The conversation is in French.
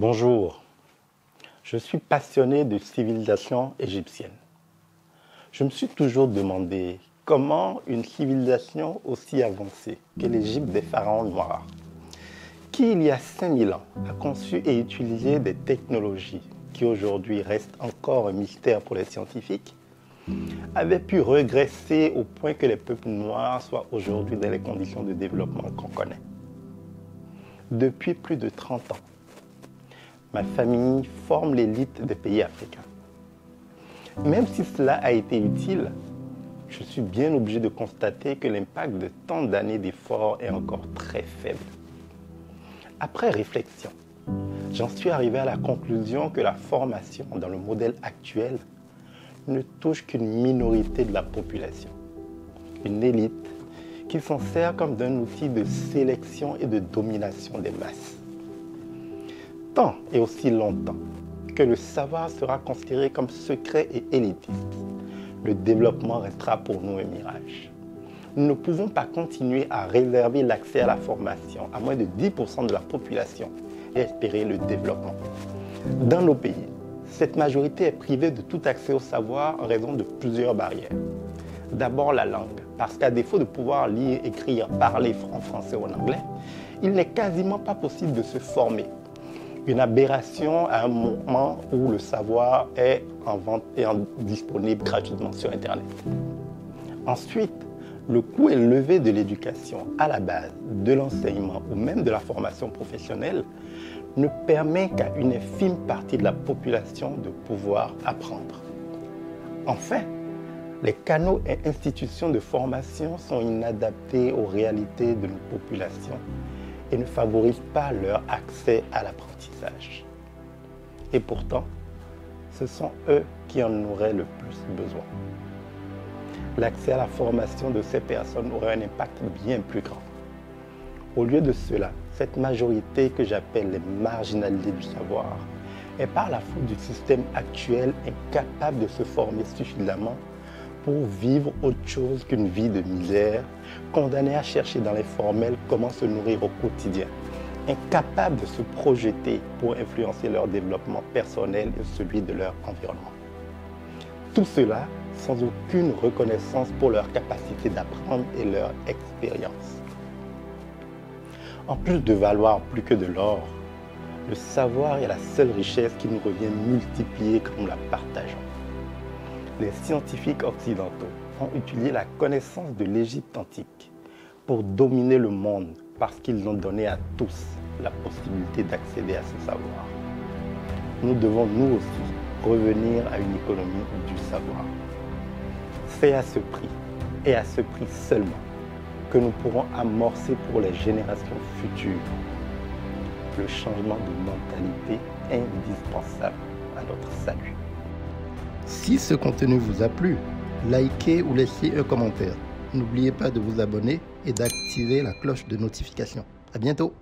Bonjour, je suis passionné de civilisation égyptienne. Je me suis toujours demandé comment une civilisation aussi avancée que l'Égypte des pharaons noirs, qui il y a 5000 ans a conçu et utilisé des technologies qui aujourd'hui restent encore un mystère pour les scientifiques, avait pu régresser au point que les peuples noirs soient aujourd'hui dans les conditions de développement qu'on connaît. Depuis plus de 30 ans, ma famille forme l'élite des pays africains. Même si cela a été utile, je suis bien obligé de constater que l'impact de tant d'années d'efforts est encore très faible. Après réflexion, j'en suis arrivé à la conclusion que la formation dans le modèle actuel ne touche qu'une minorité de la population. Une élite qui s'en sert comme d'un outil de sélection et de domination des masses. Tant et aussi longtemps que le savoir sera considéré comme secret et élitiste, le développement restera pour nous un mirage. Nous ne pouvons pas continuer à réserver l'accès à la formation à moins de 10% de la population et espérer le développement. Dans nos pays, cette majorité est privée de tout accès au savoir en raison de plusieurs barrières. D'abord la langue, parce qu'à défaut de pouvoir lire, écrire, parler en français ou en anglais, il n'est quasiment pas possible de se former. Une aberration à un moment où le savoir est en vente et disponible gratuitement sur Internet. Ensuite, le coût élevé de l'éducation à la base, de l'enseignement ou même de la formation professionnelle ne permet qu'à une infime partie de la population de pouvoir apprendre. Enfin, les canaux et institutions de formation sont inadaptés aux réalités de nos populations et ne favorisent pas leur accès à l'apprentissage. Et pourtant, ce sont eux qui en auraient le plus besoin. L'accès à la formation de ces personnes aurait un impact bien plus grand. Au lieu de cela, cette majorité que j'appelle les marginalisés du savoir est par la faute du système actuel incapable de se former suffisamment pour vivre autre chose qu'une vie de misère, condamnés à chercher dans les formels comment se nourrir au quotidien, incapables de se projeter pour influencer leur développement personnel et celui de leur environnement. Tout cela sans aucune reconnaissance pour leur capacité d'apprendre et leur expérience. En plus de valoir plus que de l'or, le savoir est la seule richesse qui nous revient multipliée quand nous la partageons. Les scientifiques occidentaux ont utilisé la connaissance de l'Égypte antique pour dominer le monde parce qu'ils ont donné à tous la possibilité d'accéder à ce savoir. Nous devons nous aussi revenir à une économie du savoir. C'est à ce prix, et à ce prix seulement, que nous pourrons amorcer pour les générations futures le changement de mentalité indispensable à notre salut. Si ce contenu vous a plu, likez ou laissez un commentaire. N'oubliez pas de vous abonner et d'activer la cloche de notification. À bientôt!